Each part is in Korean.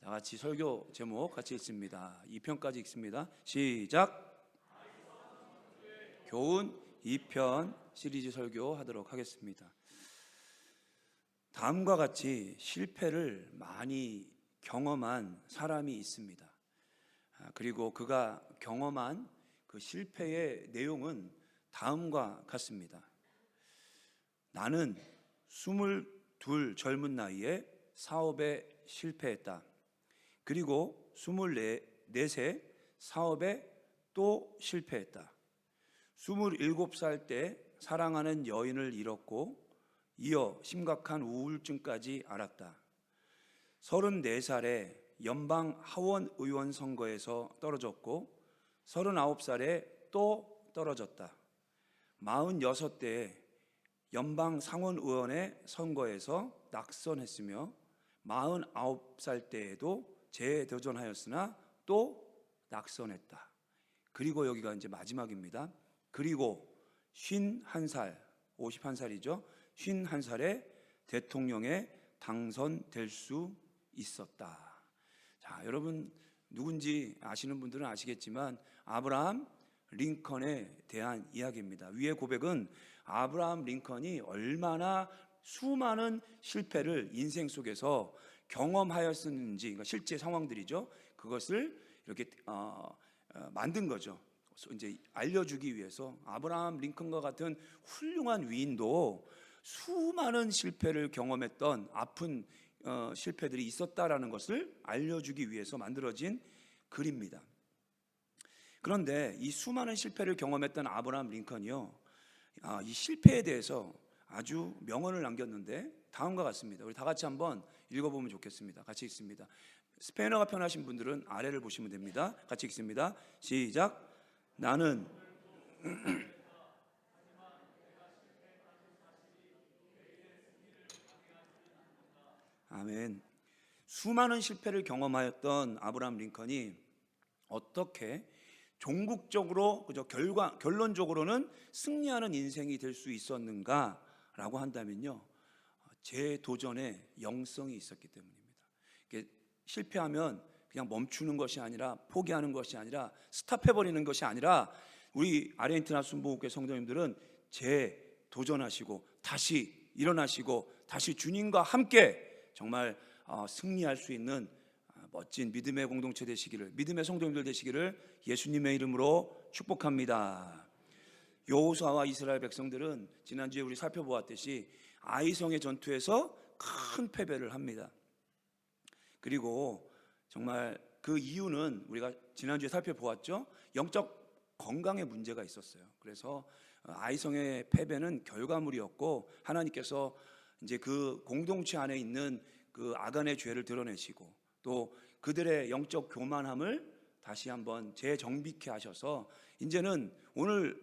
다 같이 설교 제목 같이 읽습니다. 2편까지 읽습니다. 시작. 교훈 2편 시리즈 설교하도록 하겠습니다. 다음과 같이 실패를 많이 경험한 사람이 있습니다. 그리고 그가 경험한 그 실패의 내용은 다음과 같습니다. 나는 22 젊은 나이에 사업에 실패했다. 그리고 24세 사업에 또 실패했다. 27살 때 사랑하는 여인을 잃었고 이어 심각한 우울증까지 앓았다. 34살에 연방 하원 의원 선거에서 떨어졌고 39살에 또 떨어졌다. 46대에 연방 상원 의원의 선거에서 낙선했으며 49살 때에도 재도전하였으나 또 낙선했다. 그리고 여기가 이제 마지막입니다. 그리고 51살, 51살이죠. 51살에 대통령에 당선될 수 있었다. 자, 여러분 누군지 아시는 분들은 아시겠지만 아브라함 링컨에 대한 이야기입니다. 위의 고백은 아브라함 링컨이 얼마나 수많은 실패를 인생 속에서 경험하였었는지, 그러니까 실제 상황들이죠. 그것을 이렇게 만든 거죠. 이제 알려주기 위해서 아브라함 링컨과 같은 훌륭한 위인도 수많은 실패를 경험했던 아픈 실패들이 있었다라는 것을 알려주기 위해서 만들어진 글입니다. 그런데 이 수많은 실패를 경험했던 아브라함 링컨이요, 이 실패에 대해서 아주 명언을 남겼는데 다음과 같습니다. 우리 다 같이 한번 읽어보면 좋겠습니다. 같이 읽습니다. 스페인어가 편하신 분들은 아래를 보시면 됩니다. 같이 읽습니다. 시작. 나는 아멘. 수많은 실패를 경험하였던 아브라함 링컨이 어떻게 종국적으로 결론적으로는 승리하는 인생이 될 수 있었는가라고 한다면요, 재도전의 영성이 있었기 때문입니다. 실패하면 그냥 멈추는 것이 아니라, 포기하는 것이 아니라, 스탑해버리는 것이 아니라, 우리 아르헨티나 순복음교회 성도님들은 재도전하시고 다시 일어나시고 다시 주님과 함께 정말 승리할 수 있는 멋진 믿음의 공동체 되시기를, 믿음의 성도님들 되시기를 예수님의 이름으로 축복합니다. 여호수아와 이스라엘 백성들은 지난주에 우리 살펴보았듯이 아이성의 전투에서 큰 패배를 합니다. 그리고 정말 그 이유는 우리가 지난주에 살펴보았죠. 영적 건강에 문제가 있었어요. 그래서 아이성의 패배는 결과물이었고, 하나님께서 이제 그 공동체 안에 있는 그 아간의 죄를 드러내시고 또 그들의 영적 교만함을 다시 한번 재정비케 하셔서 이제는 오늘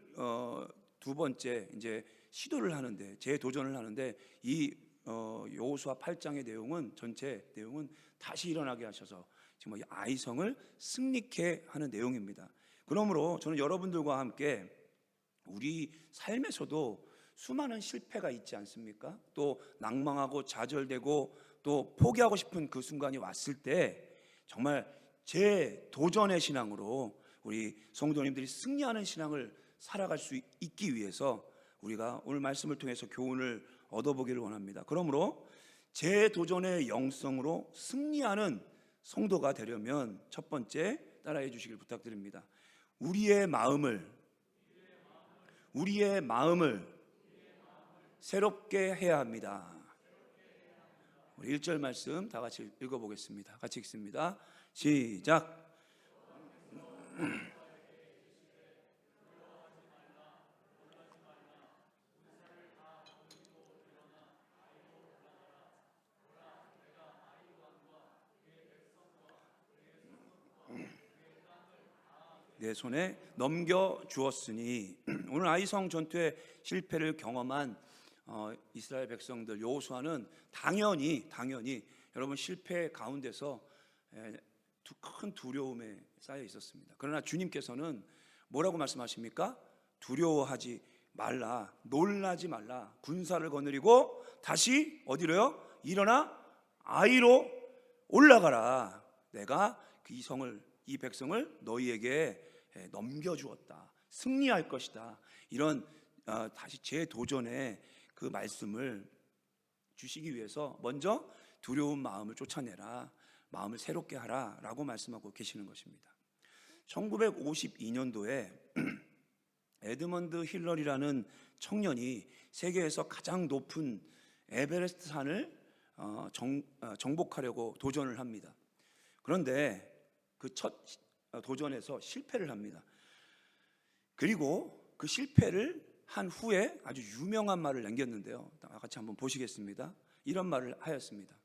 두 번째 이제 시도를 하는데, 재도전을 하는데, 이 여호수아 8장의 내용은, 전체 내용은 다시 일어나게 하셔서 정말 아이성을 승리케 하는 내용입니다. 그러므로 저는 여러분들과 함께 우리 삶에서도 수많은 실패가 있지 않습니까? 또 낭망하고 좌절되고 또 포기하고 싶은 그 순간이 왔을 때 정말 재도전의 신앙으로 우리 성도님들이 승리하는 신앙을 살아갈 수 있기 위해서 우리가 오늘 말씀을 통해서 교훈을 얻어보기를 원합니다. 그러므로 재도전의 영성으로 승리하는 성도가 되려면 첫 번째 따라해 주시길 부탁드립니다. 우리의 마음을 새롭게 해야 합니다. 우리 1절 말씀 다 같이 읽어보겠습니다. 같이 읽습니다. 시작. 내 손에 넘겨 주었으니. 오늘 아이성 전투의 실패를 경험한 이스라엘 백성들, 여호수아는 당연히 여러분 실패 가운데서 큰 두려움에 쌓여 있었습니다. 그러나 주님께서는 뭐라고 말씀하십니까? 두려워하지 말라, 놀라지 말라, 군사를 거느리고 다시 어디로요? 일어나 아이로 올라가라. 내가 이 백성을 너희에게 넘겨주었다. 승리할 것이다. 이런 다시 재도전의 그 말씀을 주시기 위해서 먼저 두려운 마음을 쫓아내라, 마음을 새롭게 하라 라고 말씀하고 계시는 것입니다. 1952년도에 에드먼드 힐러리라는 청년이 세계에서 가장 높은 에베레스트 산을 정복하려고 도전을 합니다. 그런데 그 첫 도전에서 실패를 합니다. 그리고 그 실패를 한 후에 아주 유명한 말을 남겼는데요, 같이 한번 보시겠습니다. 이런 말을 하였습니다.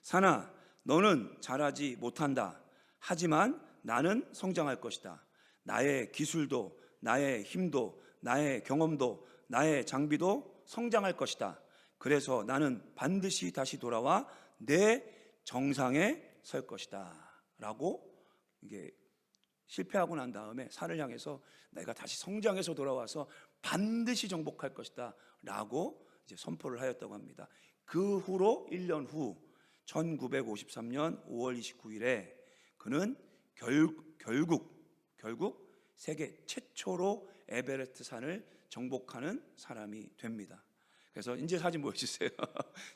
산아, 너는 잘하지 못한다. 하지만 나는 성장할 것이다. 나의 기술도, 나의 힘도, 나의 경험도, 나의 장비도 성장할 것이다. 그래서 나는 반드시 다시 돌아와 내 정상에 설 것이다 라고 이게 실패하고 난 다음에 산을 향해서 내가 다시 성장해서 돌아와서 반드시 정복할 것이다 라고 이제 선포를 하였다고 합니다. 그 후로 1년 후 1953년 5월 29일에 그는 결국 세계 최초로 에베레스트 산을 정복하는 사람이 됩니다. 그래서 이제 사진 보여주세요.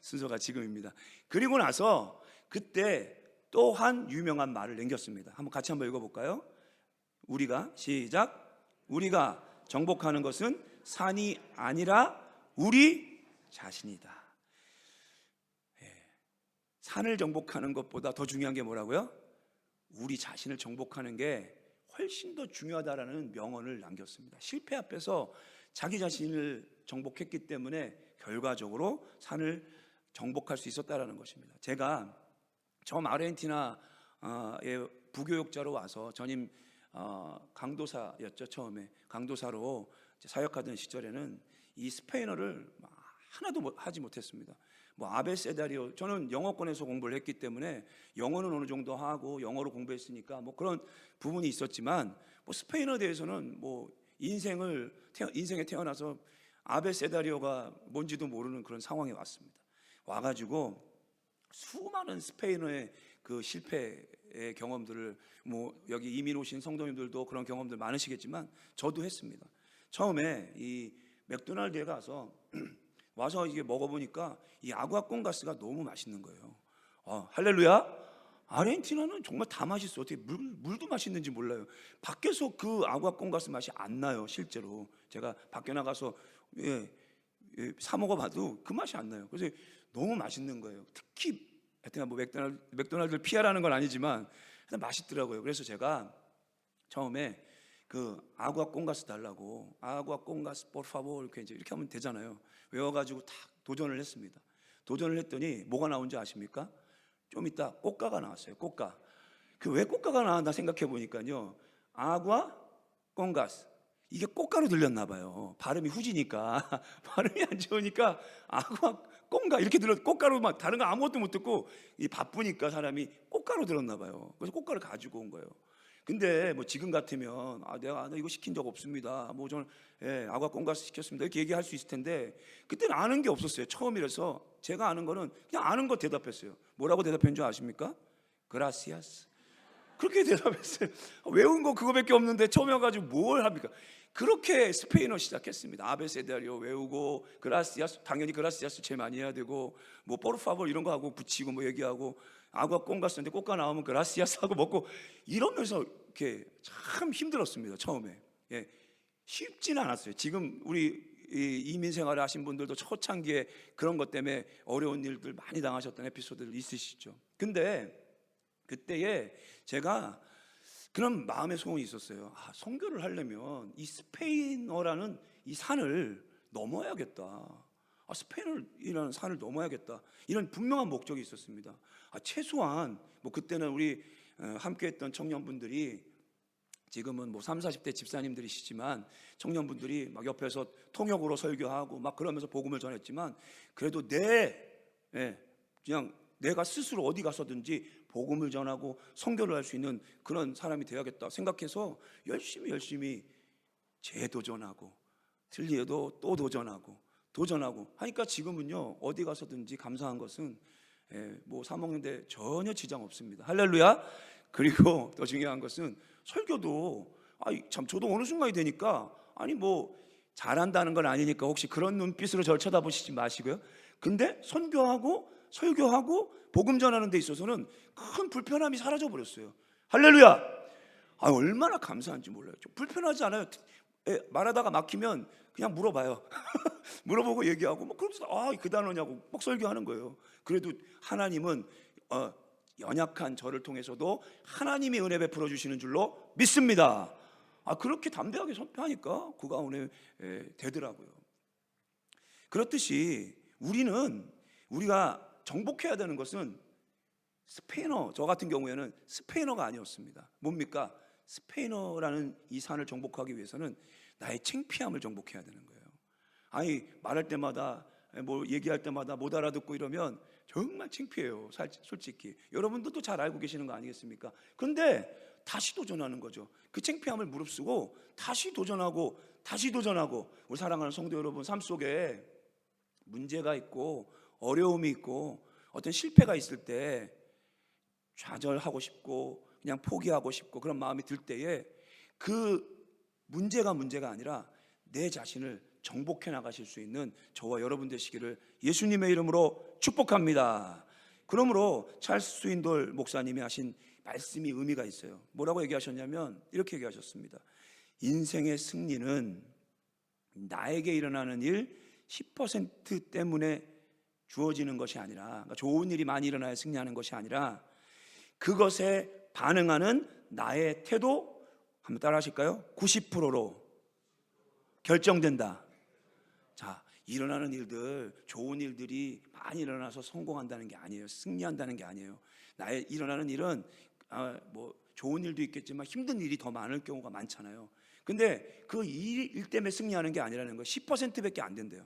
순서가 지금입니다. 그리고 나서 그때 또 한 유명한 말을 남겼습니다. 같이 한번 읽어볼까요? 시작. 우리가 정복하는 것은 산이 아니라 우리 자신이다. 산을 정복하는 것보다 더 중요한 게 뭐라고요? 우리 자신을 정복하는 게 훨씬 더 중요하다라는 명언을 남겼습니다. 실패 앞에서 자기 자신을 정복했기 때문에 결과적으로 산을 정복할 수 있었다라는 것입니다. 제가 처음 아르헨티나의 부교육자로 와서 전임 강도사였죠. 처음에 강도사로 사역하던 시절에는 이 스페인어를 하나도 하지 못했습니다. 아베세다리오, 저는 영어권에서 공부를 했기 때문에 영어는 어느 정도 하고 영어로 공부했으니까 그런 부분이 있었지만 스페인어에 대해서는 인생에 태어나서 아베세다리오가 뭔지도 모르는 그런 상황에 왔습니다. 와가지고 수많은 스페인어의 그 실패의 경험들을 여기 이민 오신 성도님들도 그런 경험들 많으시겠지만 저도 했습니다. 처음에 이 맥도날드에 와서 이게 먹어보니까 이 아구아콘 가스가 너무 맛있는 거예요. 할렐루야. 아르헨티나는 정말 다 맛있어. 어떻게 물도 맛있는지 몰라요. 밖에서 그 아구아콘 가스 맛이 안 나요. 실제로 제가 밖에 나가서 사 먹어봐도 그 맛이 안 나요. 그래서 너무 맛있는 거예요. 특히 하여튼 맥도날드를 피하라는 건 아니지만 맛있더라고요. 그래서 제가 처음에 그 아구아콘 가스 달라고, 아구아콘 가스 por favor 이렇게 하면 되잖아요. 외워가지고 딱 도전을 했습니다. 도전을 했더니 뭐가 나온지 아십니까? 좀 이따 꽃가가 나왔어요. 꽃가. 왜 꽃가가 나왔나 생각해 보니까요, 아구아콘 가스, 이게 꽃가로 들렸나 봐요. 발음이 후지니까 발음이 안 좋으니까 아구아콘가 이렇게 들었, 꽃가로 다른 거 아무것도 못 듣고 바쁘니까 사람이 꽃가로 들었나 봐요. 그래서 꽃가를 가지고 온 거예요. 근데 지금 같으면 내가 이거 시킨 적 없습니다. 저는 아구아콘 가스 시켰습니다. 이렇게 얘기할 수 있을 텐데 그때는 아는 게 없었어요. 처음이라서 제가 아는 거는 그냥 아는 거 대답했어요. 뭐라고 대답한 줄 아십니까? 그라시아스. 그렇게 대답했어요. 외운 거 그거밖에 없는데 처음에 와가지고 뭘 합니까? 그렇게 스페인어 시작했습니다. 아베세다리오 외우고, 그라시아스, 당연히 그라시아스 제일 많이 해야 되고, 포르파볼 이런 거 하고 붙이고 얘기하고, 아구아콘 가스인데 꽃가 나오면 그라시아스 하고 먹고 이러면서 이렇게 참 힘들었습니다. 처음에. 쉽지는 않았어요. 지금 우리 이민 생활을 하신 분들도 초창기에 그런 것 때문에 어려운 일들 많이 당하셨던 에피소드들 있으시죠. 근데 그때에 제가 그런 마음의 소원이 있었어요. 선교를 하려면 이 스페인어라는 이 산을 넘어야겠다. 스페인어라는 산을 넘어야겠다. 이런 분명한 목적이 있었습니다. 최소한 그때는 우리 함께했던 청년분들이 지금은 30, 40대 집사님들이시지만 청년분들이 막 옆에서 통역으로 설교하고 막 그러면서 복음을 전했지만 그래도 그냥 내가 스스로 어디 가서든지 복음을 전하고 선교를 할 수 있는 그런 사람이 되어야겠다 생각해서 열심히 재도전하고 틀리어도 또 도전하고 하니까 지금은요 어디 가서든지 감사한 것은 뭐 사 먹는데 전혀 지장 없습니다. 할렐루야. 그리고 더 중요한 것은 설교도 참 저도 어느 순간이 되니까 뭐 잘한다는 건 아니니까 혹시 그런 눈빛으로 저를 쳐다보시지 마시고요. 근데 선교하고 설교하고 복음 전하는 데 있어서는 큰 불편함이 사라져 버렸어요. 할렐루야. 얼마나 감사한지 몰라요. 좀 불편하지 않아요? 말하다가 막히면 그냥 물어봐요. 물어보고 얘기하고 그러면서 그 단어냐고 막 설교하는 거예요. 그래도 하나님은 연약한 저를 통해서도 하나님이 은혜 베풀어 주시는 줄로 믿습니다. 그렇게 담대하게 선포하니까 그 가운데 되더라고요. 그렇듯이 우리가 정복해야 되는 것은 스페인어, 저 같은 경우에는 스페인어가 아니었습니다. 뭡니까? 스페인어라는 이 산을 정복하기 위해서는 나의 창피함을 정복해야 되는 거예요. 말할 때마다 뭐 얘기할 때마다 못 알아듣고 이러면 정말 창피해요. 솔직히 여러분들도 잘 알고 계시는 거 아니겠습니까? 그런데 다시 도전하는 거죠. 그 창피함을 무릅쓰고 다시 도전하고 우리 사랑하는 성도 여러분, 삶 속에 문제가 있고 어려움이 있고 어떤 실패가 있을 때 좌절하고 싶고 그냥 포기하고 싶고 그런 마음이 들 때에 그 문제가 아니라 내 자신을 정복해 나가실 수 있는 저와 여러분 되시기를 예수님의 이름으로 축복합니다. 그러므로 찰스 스윈돌 목사님이 하신 말씀이 의미가 있어요. 뭐라고 얘기하셨냐면 이렇게 얘기하셨습니다. 인생의 승리는 나에게 일어나는 일 10% 때문에 주어지는 것이 아니라, 그러니까 좋은 일이 많이 일어나야 승리하는 것이 아니라 그것에 반응하는 나의 태도, 한번 따라 하실까요? 90%로 결정된다. 자, 일어나는 일들, 좋은 일들이 많이 일어나서 성공한다는 게 아니에요. 승리한다는 게 아니에요. 나의 일어나는 일은 뭐 좋은 일도 있겠지만 힘든 일이 더 많을 경우가 많잖아요. 근데 그 일 때문에 승리하는 게 아니라는 거 10%밖에 안 된대요.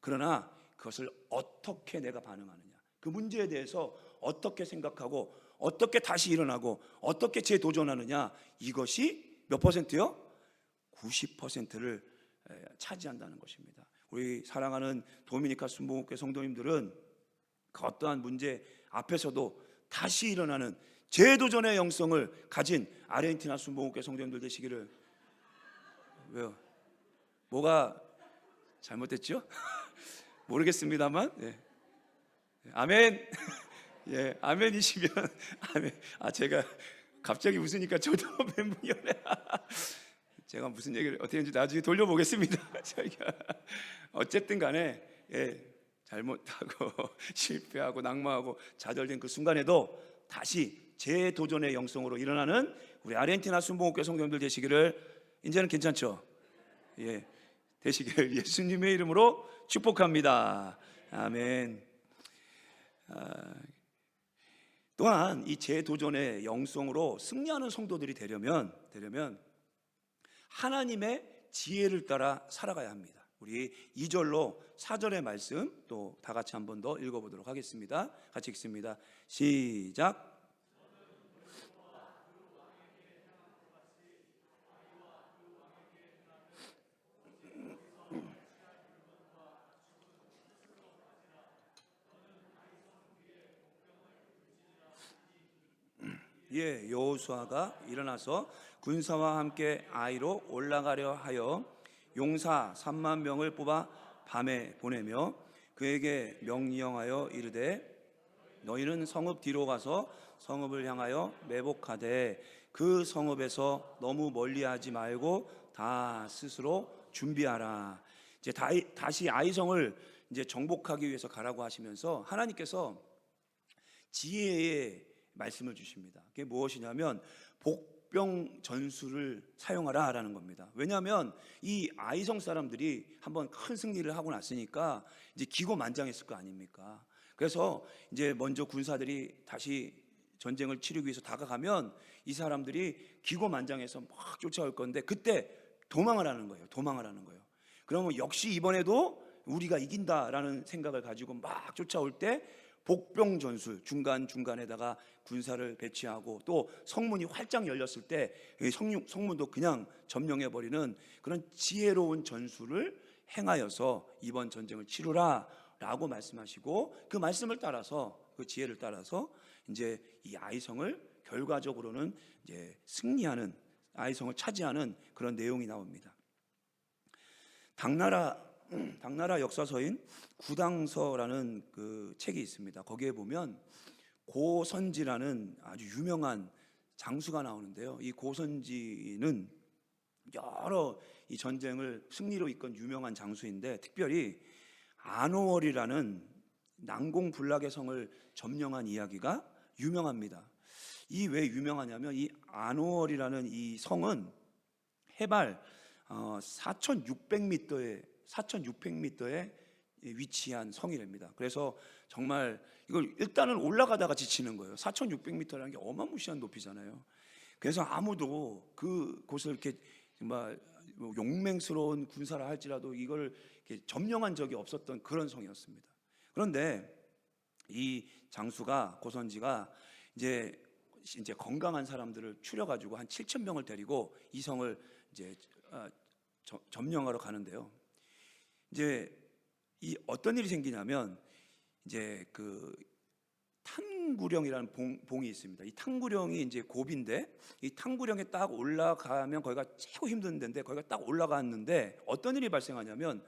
그러나 그것을 어떻게 내가 반응하느냐, 그 문제에 대해서 어떻게 생각하고 어떻게 다시 일어나고 어떻게 재도전하느냐, 이것이 몇 퍼센트요? 90%를 차지한다는 것입니다. 우리 사랑하는 도미니카 순복음교회 성도님들은 그 어떠한 문제 앞에서도 다시 일어나는 재도전의 영성을 가진 아르헨티나 순복음교회 성도님들 되시기를. 왜요? 뭐가 잘못됐죠? 모르겠습니다만, 아멘. 아멘이시면 아멘. 제가 갑자기 웃으니까 저도 멘붕이네. 제가 무슨 얘기를 어떻게 했는지 나중에 돌려보겠습니다. 저희가 어쨌든 간에 잘못하고 실패하고 낙마하고 좌절된 그 순간에도 다시 재도전의 영성으로 일어나는 우리 아르헨티나 순복음교회 성도님들 되시기를. 이제는 괜찮죠? 되시기를 예수님의 이름으로 축복합니다. 아멘. 또한 이 재도전의 영성으로 승리하는 성도들이 되려면 하나님의 지혜를 따라 살아가야 합니다. 우리 2절로 4절의 말씀 또 다 같이 한 번 더 읽어보도록 하겠습니다. 같이 읽습니다. 시작. 여호수아가 일어나서 군사와 함께 아이로 올라가려 하여 용사 3만 명을 뽑아 밤에 보내며 그에게 명령하여 이르되 너희는 성읍 뒤로 가서 성읍을 향하여 매복하되 그 성읍에서 너무 멀리하지 말고 다 스스로 준비하라. 이제 다시 아이성을 이제 정복하기 위해서 가라고 하시면서 하나님께서 지혜의 말씀을 주십니다. 그게 무엇이냐면 복병 전술을 사용하라라는 겁니다. 왜냐하면 이 아이성 사람들이 한번 큰 승리를 하고 났으니까 이제 기고만장했을 거 아닙니까? 그래서 이제 먼저 군사들이 다시 전쟁을 치르기 위해서 다가가면 이 사람들이 기고만장해서 막 쫓아올 건데 그때 도망을 하는 거예요. 그러면 역시 이번에도 우리가 이긴다라는 생각을 가지고 막 쫓아올 때 복병 전술, 중간에다가 군사를 배치하고 또 성문이 활짝 열렸을 때 성문도 그냥 점령해버리는 그런 지혜로운 전술을 행하여서 이번 전쟁을 치르라 라고 말씀하시고 그 말씀을 따라서 그 지혜를 따라서 이제 이 아이성을 결과적으로는 이제 승리하는, 아이성을 차지하는 그런 내용이 나옵니다. 당나라 역사서인 구당서라는 그 책이 있습니다. 거기에 보면 고선지라는 아주 유명한 장수가 나오는데요. 이 고선지는 여러 이 전쟁을 승리로 이끈 유명한 장수인데, 특별히 안오월이라는 난공불락의 성을 점령한 이야기가 유명합니다. 이 왜 유명하냐면, 이 안오월이라는 이 성은 해발 4,600m에 위치한 성이랍니다. 그래서 정말 이걸 일단은 올라가다가 지치는 거예요. 4,600m라는 게 어마무시한 높이잖아요. 그래서 아무도 그곳을 이렇게 정말 용맹스러운 군사라 할지라도 이걸 이렇게 점령한 적이 없었던 그런 성이었습니다. 그런데 이 장수가, 고선지가 이제 건강한 사람들을 추려가지고 한 7,000명을 데리고 이 성을 이제 점령하러 가는데요. 이제 이 어떤 일이 생기냐면, 이제 그 탕구령이라는 봉이 있습니다. 이 탕구령이 이제 고비인데, 이 탕구령에 딱 올라가면 거기가 최고 힘든 데인데, 거기가 딱 올라갔는데 어떤 일이 발생하냐면,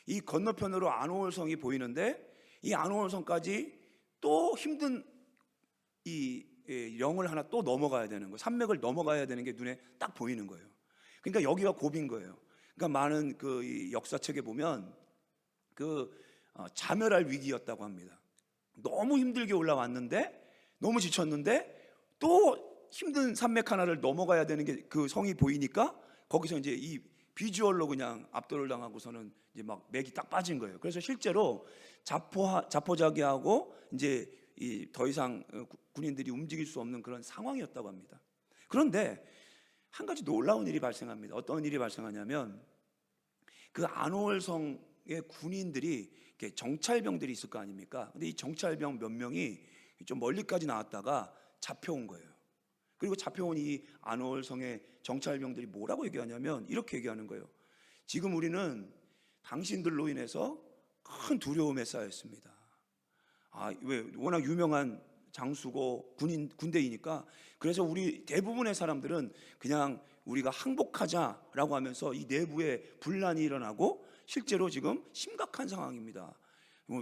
이 건너편으로 안오월성이 보이는데 이 안오월성까지 또 힘든 이 영을 하나 또 넘어가야 되는 거예요. 산맥을 넘어가야 되는 게 눈에 딱 보이는 거예요. 그러니까 여기가 고비인 거예요. 그러니까 많은 그 역사책에 보면 자멸할 위기였다고 합니다. 너무 힘들게 올라왔는데, 너무 지쳤는데 또 힘든 산맥 하나를 넘어가야 되는 게 그 성이 보이니까 거기서 이제 이 비주얼로 그냥 압도를 당하고서는 이제 막 맥이 딱 빠진 거예요. 그래서 실제로 자포자기하고 이제 더 이상 군인들이 움직일 수 없는 그런 상황이었다고 합니다. 그런데 한 가지 놀라운 일이 발생합니다. 어떤 일이 발생하냐면, 그 안오월성의 군인들이 정찰병들이 있을 거 아닙니까? 근데 이 정찰병 몇 명이 좀 멀리까지 나왔다가 잡혀온 거예요. 그리고 잡혀온 이 안오월성의 정찰병들이 뭐라고 얘기하냐면 이렇게 얘기하는 거예요. 지금 우리는 당신들로 인해서 큰 두려움에 쌓였습니다. 왜? 워낙 유명한 장수고 군대이니까. 그래서 우리 대부분의 사람들은 그냥 우리가 항복하자라고 하면서 이 내부에 분란이 일어나고 실제로 지금 심각한 상황입니다.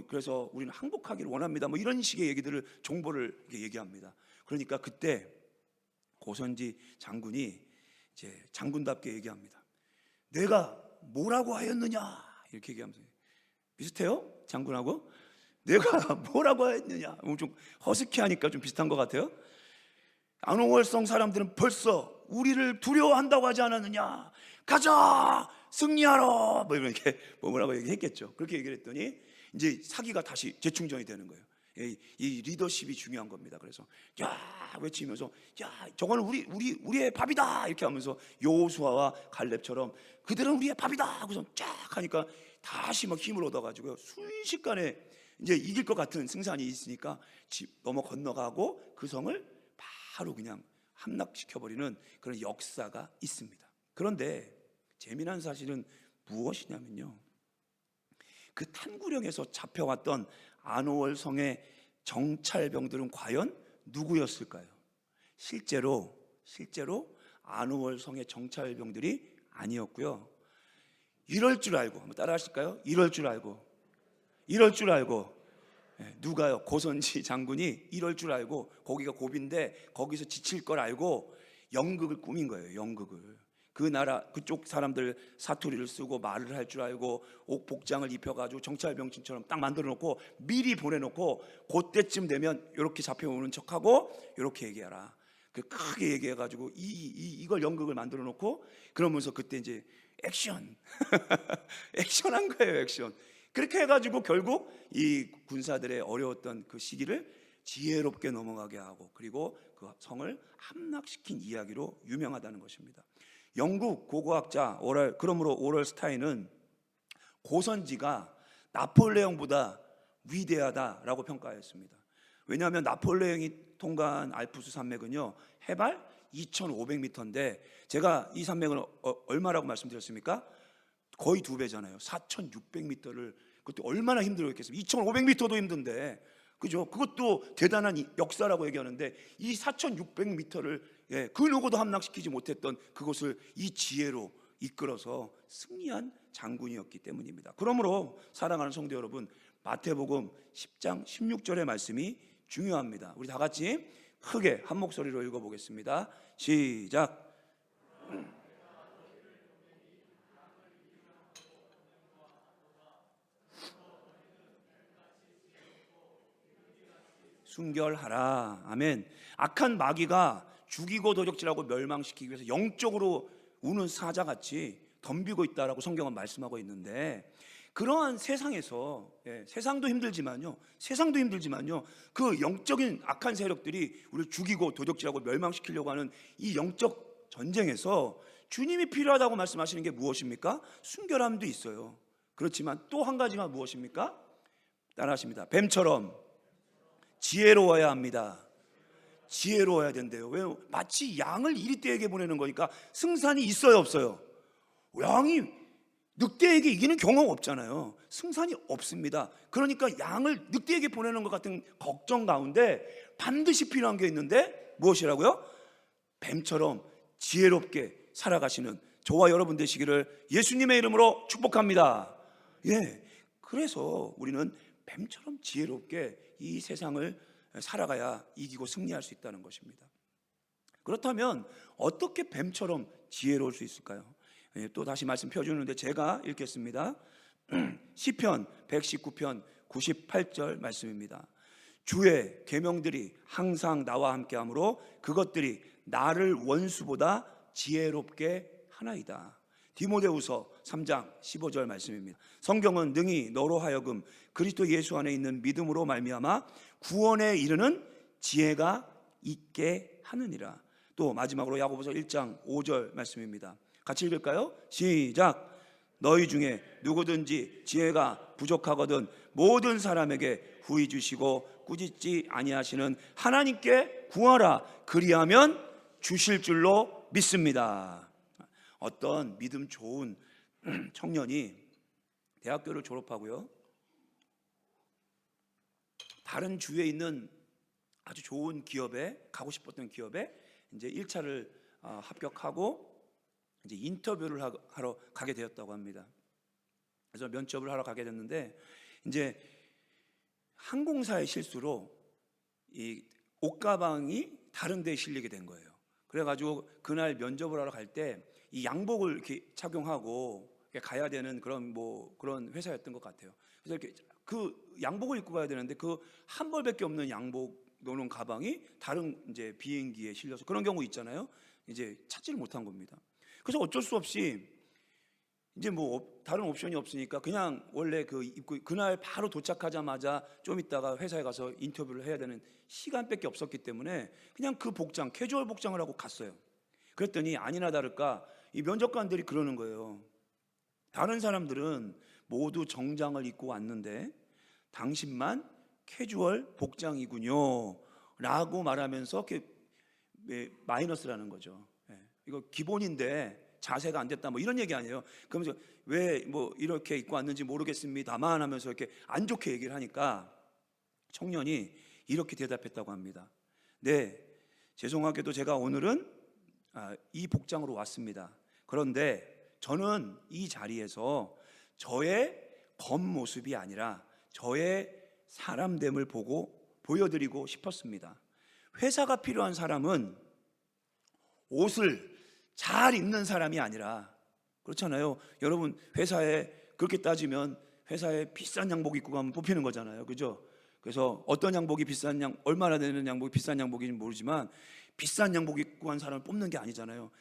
그래서 우리는 항복하기를 원합니다. 뭐 이런 식의 얘기들을, 정보를 얘기합니다. 그러니까 그때 고선지 장군이 이제 장군답게 얘기합니다. 내가 뭐라고 하였느냐, 이렇게 얘기하면서. 비슷해요? 장군하고? 내가 뭐라고 하였느냐. 좀 허스키 하니까 좀 비슷한 것 같아요. 안오월성 사람들은 벌써 우리를 두려워한다고 하지 않았느냐. 가자, 승리하러, 뭐 이렇게 뭐라고 얘기했겠죠. 그렇게 얘기를 했더니 이제 사기가 다시 재충전이 되는 거예요. 이 리더십이 중요한 겁니다. 그래서 야 외치면서, 야 저거는 우리의 밥이다, 이렇게 하면서 여호수아와 갈렙처럼 그들은 우리의 밥이다 하고서 쫙 하니까 다시 막 힘을 얻어가지고 순식간에 이제 이길 것 같은 승산이 있으니까 넘어 건너가고 그 성을 바로 그냥 함락시켜버리는 그런 역사가 있습니다. 그런데 재미난 사실은 무엇이냐면요, 그 탄구령에서 잡혀왔던 안오월성의 정찰병들은 과연 누구였을까요? 실제로 안오월성의 정찰병들이 아니었고요. 이럴 줄 알고, 한번 따라 하실까요? 이럴 줄 알고 누가요? 고선지 장군이 이럴 줄 알고, 거기가 고비인데 거기서 지칠 걸 알고 연극을 꾸민 거예요. 연극을. 그 나라 그쪽 사람들 사투리를 쓰고 말을 할 줄 알고 옥 복장을 입혀가지고 정찰병진처럼 딱 만들어 놓고 미리 보내놓고, 그때쯤 되면 이렇게 잡혀오는 척하고 이렇게 얘기하라. 그 크게 얘기해가지고 이걸 연극을 만들어 놓고, 그러면서 그때 이제 액션 액션한 거예요. 액션. 그렇게 해가지고 결국 이 군사들의 어려웠던 그 시기를 지혜롭게 넘어가게 하고, 그리고 그 성을 함락시킨 이야기로 유명하다는 것입니다. 영국 고고학자 오럴 스타인은 고선지가 나폴레옹보다 위대하다라고 평가했습니다. 왜냐하면 나폴레옹이 통과한 알프스 산맥은요 해발 2,500m인데 제가 이 산맥은 얼마라고 말씀드렸습니까? 거의 2배잖아요. 4,600m를 그때 얼마나 힘들었겠습니까? 2,500m도 힘든데 그죠? 그것도 대단한 역사라고 얘기하는데 이 4,600m를 그 누구도 함락시키지 못했던 그것을 이 지혜로 이끌어서 승리한 장군이었기 때문입니다. 그러므로 사랑하는 성도 여러분, 마태복음 10장 16절의 말씀이 중요합니다. 우리 다 같이 크게 한 목소리로 읽어보겠습니다. 시작. 순결하라. 아멘. 악한 마귀가 죽이고 도적질하고 멸망시키기 위해서 영적으로 우는 사자같이 덤비고 있다라고 성경은 말씀하고 있는데, 그러한 세상에서 세상도 힘들지만요, 그 영적인 악한 세력들이 우리를 죽이고 도적질하고 멸망시키려고 하는 이 영적 전쟁에서 주님이 필요하다고 말씀하시는 게 무엇입니까? 순결함도 있어요. 그렇지만 또 한 가지가 무엇입니까? 따라하십니다. 뱀처럼 지혜로워야 합니다. 지혜로워야 된대요. 왜요? 마치 양을 이리떼에게 보내는 거니까 승산이 있어요, 없어요? 양이 늑대에게 이기는 경우가 없잖아요. 승산이 없습니다. 그러니까 양을 늑대에게 보내는 것 같은 걱정 가운데 반드시 필요한 게 있는데 무엇이라고요? 뱀처럼 지혜롭게 살아가시는 저와 여러분 되시기를 예수님의 이름으로 축복합니다. 그래서 우리는 뱀처럼 지혜롭게 이 세상을 살아가야 이기고 승리할 수 있다는 것입니다. 그렇다면 어떻게 뱀처럼 지혜로울 수 있을까요? 또 다시 말씀 펴주는데 제가 읽겠습니다. 시편 119편 98절 말씀입니다. 주의 계명들이 항상 나와 함께하므로 그것들이 나를 원수보다 지혜롭게 하나이다. 디모데후서 3장 15절 말씀입니다. 성경은 능히 너로 하여금 그리스도 예수 안에 있는 믿음으로 말미암아 구원에 이르는 지혜가 있게 하느니라. 또 마지막으로 야고보서 1장 5절 말씀입니다. 같이 읽을까요? 시작. 너희 중에 누구든지 지혜가 부족하거든 모든 사람에게 후히 주시고 꾸짖지 아니하시는 하나님께 구하라. 그리하면 주실 줄로 믿습니다. 어떤 믿음 좋은 청년이 대학교를 졸업하고요, 다른 주에 있는 아주 좋은 기업에 가고 싶었던 기업에 이제 1차를 합격하고 이제 인터뷰를 하러 가게 되었다고 합니다. 그래서 면접을 하러 가게 됐는데 이제 항공사의 실수로 이 옷가방이 다른 데에 실리게 된 거예요. 그래가지고 그날 면접을 하러 갈 때 이 양복을 이렇게 착용하고 가야 되는 그런 회사였던 것 같아요. 그래서 이렇게 그 양복을 입고 가야 되는데 그 한 벌밖에 없는 양복 노는 가방이 다른 이제 비행기에 실려서 그런 경우 있잖아요. 이제 찾지를 못한 겁니다. 그래서 어쩔 수 없이 이제 다른 옵션이 없으니까 그냥 원래 입고 그날 바로 도착하자마자 좀 있다가 회사에 가서 인터뷰를 해야 되는 시간밖에 없었기 때문에 그냥 그 복장, 캐주얼 복장을 하고 갔어요. 그랬더니 아니나 다를까 이 면접관들이 그러는 거예요. 다른 사람들은 모두 정장을 입고 왔는데 당신만 캐주얼 복장이군요 라고 말하면서 마이너스라는 거죠. 이거 기본인데 자세가 안 됐다 이런 얘기 아니에요. 그러면서 왜 이렇게 입고 왔는지 모르겠습니다만 하면서 이렇게 안 좋게 얘기를 하니까 청년이 이렇게 대답했다고 합니다. 네, 죄송하게도 제가 오늘은 이 복장으로 왔습니다. 그런데 저는 이 자리에서 저의 겉모습이 아니라 저의 사람됨을 보여드리고 싶었습니다. 회사가 필요한 사람은 옷을 잘 입는 사람이 아니라, 그렇잖아요. 여러분 회사에 그렇게 따지면 회사에 비싼 양복 입고 가면 뽑히는 거잖아요. 그죠? 그래서 어떤 양복이 얼마나 되는 양복이 비싼 양복인지 모르지만 비싼 양복 입고 간 사람을 뽑는 게 아니잖아요.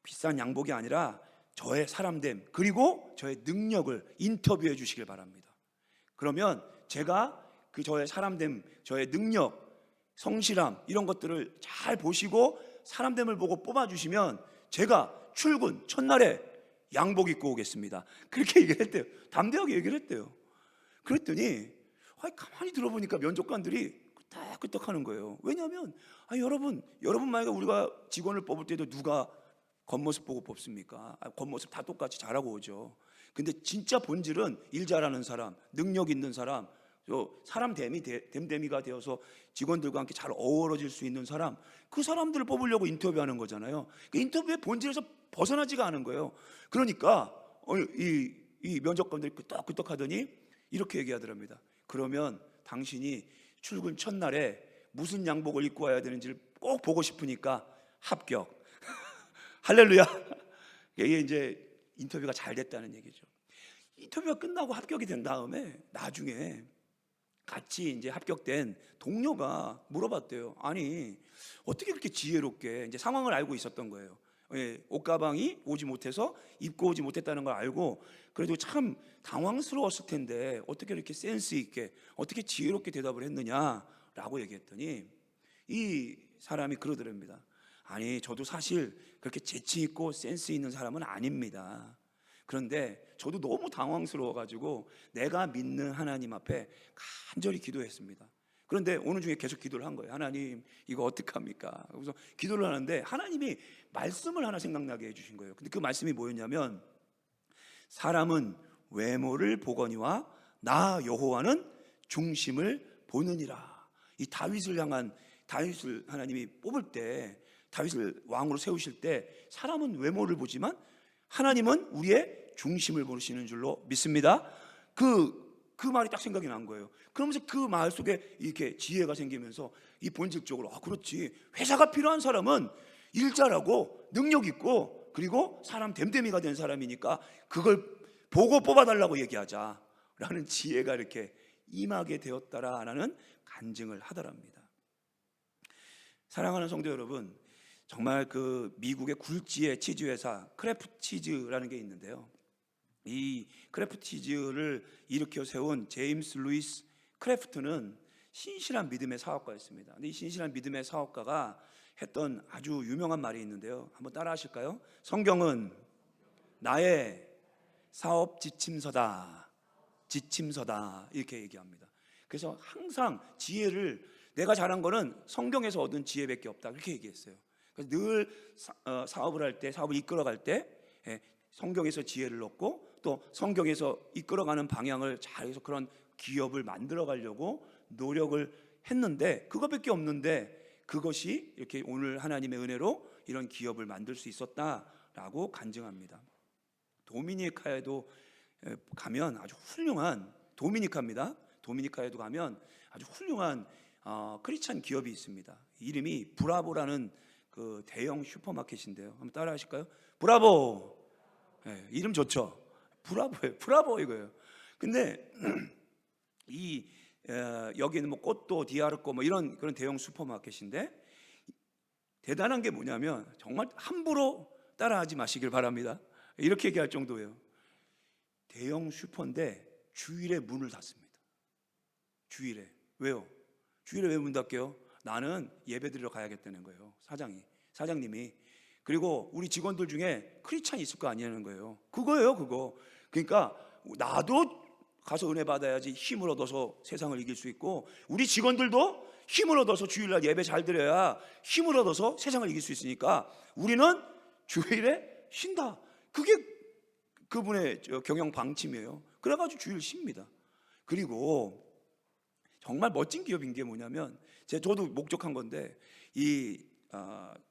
비싼 양복이 아니라 저의 사람됨 그리고 저의 능력을 인터뷰해 주시길 바랍니다. 그러면 제가 저의 사람됨, 저의 능력, 성실함 이런 것들을 잘 보시고 사람됨을 보고 뽑아주시면 제가 출근 첫날에 양복 입고 오겠습니다. 그렇게 얘기를 했대요. 담대하게 얘기를 했대요. 그랬더니 가만히 들어보니까 면접관들이 끄떡끄떡하는 거예요. 왜냐하면 여러분 만약에 우리가 직원을 뽑을 때도 누가 겉모습 보고 뽑습니까? 겉모습 다 똑같이 잘하고 오죠. 근데 진짜 본질은 일 잘하는 사람, 능력 있는 사람, 사람 댐댐이가 되어서 직원들과 함께 잘 어우러질 수 있는 사람, 그 사람들을 뽑으려고 인터뷰하는 거잖아요. 그 인터뷰의 본질에서 벗어나지가 않은 거예요. 그러니까 이 면접관들이 끄떡끄떡 하더니 이렇게 얘기하더랍니다. 그러면 당신이 출근 첫날에 무슨 양복을 입고 와야 되는지를 꼭 보고 싶으니까 합격. 할렐루야. 이게 이제 인터뷰가 잘 됐다는 얘기죠. 인터뷰가 끝나고 합격이 된 다음에 나중에 같이 이제 합격된 동료가 물어봤대요. 아니, 어떻게 그렇게 지혜롭게, 이제 상황을 알고 있었던 거예요. 옷가방이 오지 못해서 입고 오지 못했다는 걸 알고 그래도 참 당황스러웠을 텐데 어떻게 이렇게 센스 있게, 어떻게 지혜롭게 대답을 했느냐라고 얘기했더니 이 사람이 그러더랍니다. 아니, 저도 사실 그렇게 재치 있고 센스 있는 사람은 아닙니다. 그런데 저도 너무 당황스러워가지고 내가 믿는 하나님 앞에 간절히 기도했습니다. 그런데 오늘 중에 계속 기도를 한 거예요. 하나님, 이거 어떡합니까? 그래서 기도를 하는데 하나님이 말씀을 하나 생각나게 해주신 거예요. 근데 그 말씀이 뭐였냐면, 사람은 외모를 보거니와 나 여호와는 중심을 보느니라. 이 다윗을 하나님이 뽑을 때, 다윗을 왕으로 세우실 때 사람은 외모를 보지만 하나님은 우리의 중심을 보시는 줄로 믿습니다. 그 말이 딱 생각이 난 거예요. 그러면서 그 말 속에 이렇게 지혜가 생기면서 이 본질적으로, 그렇지, 회사가 필요한 사람은 일 잘하고 능력 있고 그리고 사람 댐댐이가 된 사람이니까 그걸 보고 뽑아달라고 얘기하자라는 지혜가 이렇게 임하게 되었다라는 간증을 하더랍니다. 사랑하는 성도 여러분, 정말 그 미국의 굴지의 치즈 회사 크래프트 치즈라는 게 있는데요. 이 크래프트 치즈를 일으켜 세운 제임스 루이스 크래프트는 신실한 믿음의 사업가였습니다. 근데 이 신실한 믿음의 사업가가 했던 아주 유명한 말이 있는데요. 한번 따라 하실까요? 성경은 나의 사업 지침서다. 지침서다. 이렇게 얘기합니다. 그래서 항상 지혜를, 내가 잘한 거는 성경에서 얻은 지혜밖에 없다. 그렇게 얘기했어요. 그래서 늘 사업을 할 때, 사업을 이끌어갈 때 성경에서 지혜를 얻고 또 성경에서 이끌어가는 방향을 잘해서 그런 기업을 만들어 가려고 노력을 했는데 그것밖에 없는데 그것이 이렇게 오늘 하나님의 은혜로 이런 기업을 만들 수 있었다라고 간증합니다. 도미니카에도 가면 아주 훌륭한, 도미니카입니다. 도미니카에도 가면 아주 훌륭한 크리스찬 기업이 있습니다. 이름이 브라보라는 그 대형 슈퍼마켓인데요. 한번 따라 하실까요? 브라보. 이름 좋죠? 브라보예요. 브라보 이거예요. 근데 여기는 뭐 꽃도 디아르코 뭐 이런 그런 대형 슈퍼마켓인데 대단한 게 뭐냐면 정말 함부로 따라하지 마시길 바랍니다. 이렇게 얘기할 정도예요. 대형 슈퍼인데 주일에 문을 닫습니다. 주일에. 왜요? 주일에 왜 문 닫게요? 나는 예배 드리러 가야겠다는 거예요. 사장님이. 그리고 우리 직원들 중에 크리스찬이 있을 거 아니냐는 거예요. 그거예요, 그거. 그러니까 나도 가서 은혜 받아야지 힘을 얻어서 세상을 이길 수 있고 우리 직원들도 힘을 얻어서 주일날 예배 잘 드려야 힘을 얻어서 세상을 이길 수 있으니까 우리는 주일에 쉰다. 그게 그분의 경영 방침이에요. 그래가지고 주일 쉽니다. 그리고 정말 멋진 기업인 게 뭐냐면 저도 목격한 건데 이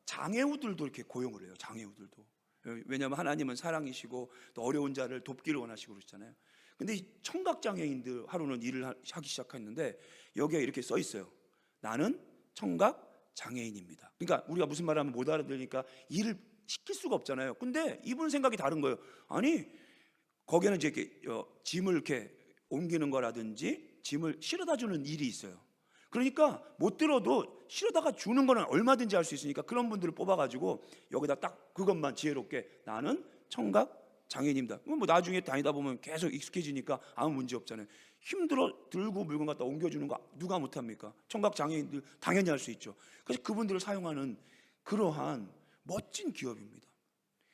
장애우들도 이렇게 고용을 해요. 장애우들도. 왜냐하면 하나님은 사랑이시고 또 어려운 자를 돕기를 원하시고 그러시잖아요. 근데 이 청각장애인들 하루는 일을 하기 시작했는데 여기에 이렇게 써 있어요. 나는 청각장애인입니다. 그러니까 우리가 무슨 말을 하면 못 알아들으니까 일을 시킬 수가 없잖아요. 근데 이분 생각이 다른 거예요. 아니 거기에는 이제 이렇게 짐을 이렇게 옮기는 거라든지 짐을 실어다 주는 일이 있어요. 그러니까 못 들어도 실어다가 주는 거는 얼마든지 할 수 있으니까 그런 분들을 뽑아가지고 여기다 딱 그것만 지혜롭게 나는 청각 장애인입니다. 뭐 나중에 다니다 보면 계속 익숙해지니까 아무 문제 없잖아요. 힘들어 들고 물건 갖다 옮겨주는 거 누가 못합니까? 청각 장애인들 당연히 할 수 있죠. 그래서 그분들을 사용하는 그러한 멋진 기업입니다.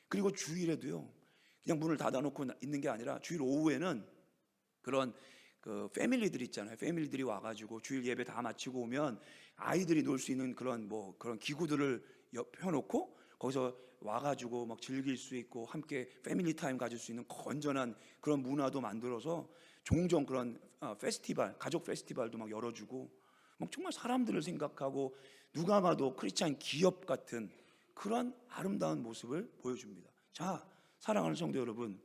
그리고 주일에도요, 그냥 문을 닫아놓고 있는 게 아니라 주일 오후에는 그런 그 패밀리들 있잖아요. 패밀리들이 와가지고 주일 예배 다 마치고 오면 아이들이 놀 수 있는 그런 그런 기구들을 펴놓고 거기서 와가지고 막 즐길 수 있고 함께 패밀리 타임 가질 수 있는 건전한 그런 문화도 만들어서 종종 그런 페스티벌, 가족 페스티벌도 막 열어주고, 막 정말 사람들을 생각하고 누가 봐도 크리스찬 기업 같은 그런 아름다운 모습을 보여줍니다. 자, 사랑하는 성도 여러분,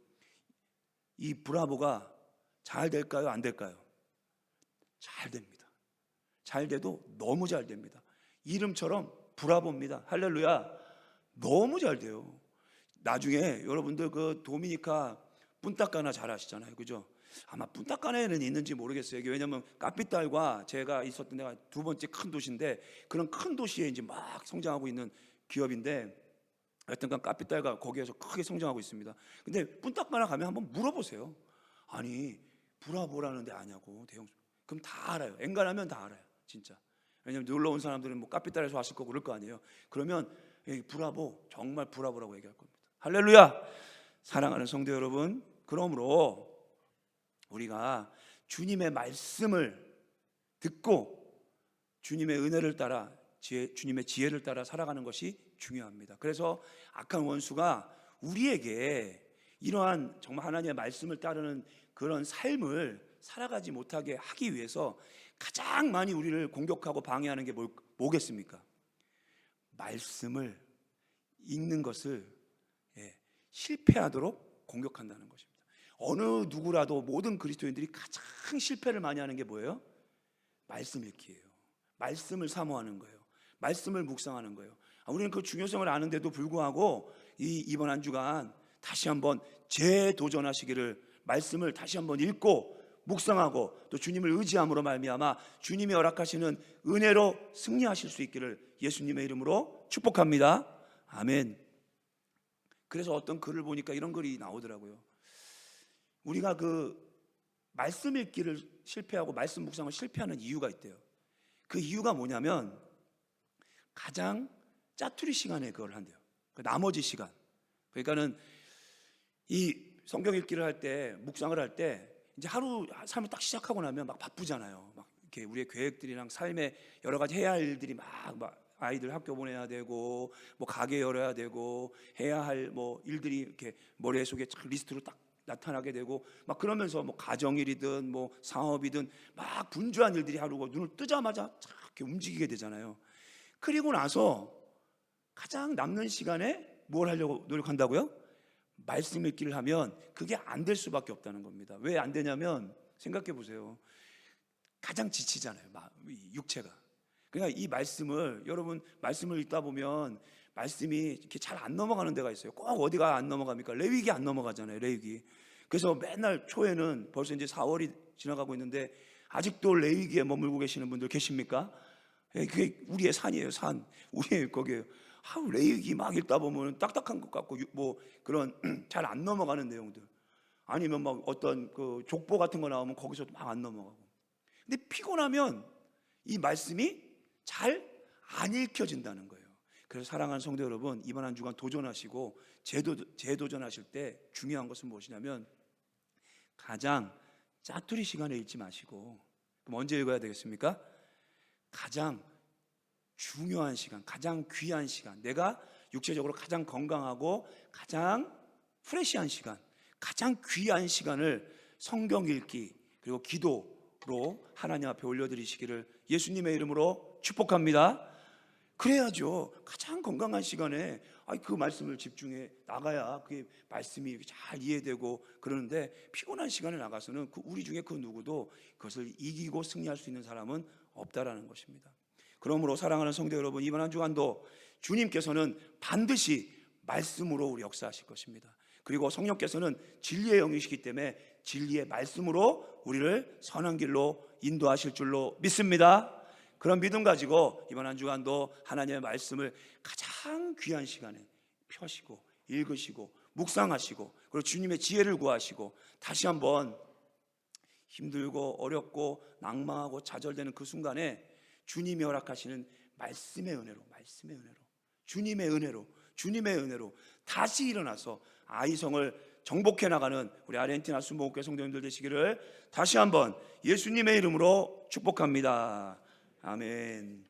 이 브라보가 잘 될까요? 안 될까요? 잘 됩니다. 잘 돼도 너무 잘 됩니다. 이름처럼 브라보입니다. 할렐루야. 너무 잘 돼요. 나중에 여러분들 그 도미니카 푼타카나 잘 아시잖아요, 그죠? 아마 푼타카나에는 있는지 모르겠어요. 이게 왜냐면 카피탈과 제가 있었던 데가 두 번째 큰 도시인데, 그런 큰 도시에 이제 막 성장하고 있는 기업인데, 여튼간 카피탈과 거기에서 크게 성장하고 있습니다. 근데 푼타카나 가면 한번 물어보세요. 아니 브라보라는 데 아냐고, 대형. 그럼 다 알아요. 엔간하면 다 알아요, 진짜. 왜냐면 놀러 온 사람들은 뭐 카피탈에서 왔을 거고 그럴 거 아니에요. 그러면 브라보, 정말 브라보라고 얘기할 겁니다. 할렐루야. 사랑하는 성도 여러분, 그러므로 우리가 주님의 말씀을 듣고 주님의 은혜를 따라 주님의 지혜를 따라 살아가는 것이 중요합니다. 그래서 악한 원수가 우리에게 이러한 정말 하나님의 말씀을 따르는 그런 삶을 살아가지 못하게 하기 위해서 가장 많이 우리를 공격하고 방해하는 게 뭐겠습니까? 말씀을 읽는 것을 실패하도록 공격한다는 것입니다. 어느 누구라도 모든 그리스도인들이 가장 실패를 많이 하는 게 뭐예요? 말씀 읽기예요. 말씀을 사모하는 거예요. 말씀을 묵상하는 거예요. 우리는 그 중요성을 아는데도 불구하고 이번 한 주간 다시 한번 재도전하시기를, 말씀을 다시 한번 읽고 묵상하고 또 주님을 의지함으로 말미암아 주님이 허락하시는 은혜로 승리하실 수 있기를 예수님의 이름으로 축복합니다. 아멘. 그래서 어떤 글을 보니까 이런 글이 나오더라고요. 우리가 그 말씀 읽기를 실패하고 말씀 묵상을 실패하는 이유가 있대요. 그 이유가 뭐냐면 가장 짜투리 시간에 그걸 한대요. 그 나머지 시간, 그러니까는 이 성경 읽기를 할 때, 묵상을 할 때 이제 하루 삶을 딱 시작하고 나면 막 바쁘잖아요. 막 이렇게 우리의 계획들이랑 삶에 여러 가지 해야 할 일들이 막 아이들 학교 보내야 되고, 뭐 가게 열어야 되고, 해야 할 뭐 일들이 이렇게 머릿속에 리스트로 딱 나타나게 되고, 막 그러면서 뭐 가정일이든 뭐 사업이든 막 분주한 일들이 하루고 눈을 뜨자마자 이렇게 움직이게 되잖아요. 그리고 나서 가장 남는 시간에 뭘 하려고 노력한다고요? 말씀 읽기를 하면 그게 안 될 수밖에 없다는 겁니다. 왜 안 되냐면 생각해 보세요. 가장 지치잖아요, 육체가. 그러니까 이 말씀을, 여러분 말씀을 읽다 보면 말씀이 이렇게 잘 안 넘어가는 데가 있어요. 꼭 어디가 안 넘어갑니까? 레위기 안 넘어가잖아요, 레위기. 그래서 맨날 초에는 벌써 이제 4월이 지나가고 있는데 아직도 레위기에 머물고 계시는 분들 계십니까? 그게 우리의 산이에요, 산. 우리의 거기에요. 레위기 막 읽다 보면 딱딱한 것 같고 뭐 그런 잘 안 넘어가는 내용들, 아니면 막 어떤 그 족보 같은 거 나오면 거기서도 막 안 넘어가고. 근데 피곤하면 이 말씀이 잘 안 읽혀진다는 거예요. 그래서 사랑하는 성도 여러분, 이번 한 주간 도전하시고 재도전하실 때 중요한 것은 무엇이냐면 가장 짜투리 시간에 읽지 마시고, 그럼 언제 읽어야 되겠습니까? 가장 중요한 시간, 가장 귀한 시간, 내가 육체적으로 가장 건강하고 가장 프레시한 시간, 가장 귀한 시간을 성경 읽기 그리고 기도로 하나님 앞에 올려드리시기를 예수님의 이름으로 축복합니다. 그래야죠. 가장 건강한 시간에 그 말씀을 집중해 나가야 그게 말씀이 잘 이해되고 그러는데, 피곤한 시간에 나가서는 우리 중에 그 누구도 그것을 이기고 승리할 수 있는 사람은 없다라는 것입니다. 그러므로 사랑하는 성도 여러분, 이번 한 주간도 주님께서는 반드시 말씀으로 우리 역사하실 것입니다. 그리고 성령께서는 진리의 영이시기 때문에 진리의 말씀으로 우리를 선한 길로 인도하실 줄로 믿습니다. 그런 믿음 가지고 이번 한 주간도 하나님의 말씀을 가장 귀한 시간에 펴시고 읽으시고 묵상하시고, 그리고 주님의 지혜를 구하시고, 다시 한번 힘들고 어렵고 낭망하고 좌절되는 그 순간에 주님이 허락하시는 말씀의 은혜로, 주님의 은혜로 다시 일어나서 아이성을 정복해 나가는 우리 아르헨티나 순복음교회 성도님들 되시기를 다시 한번 예수님의 이름으로 축복합니다. 아멘.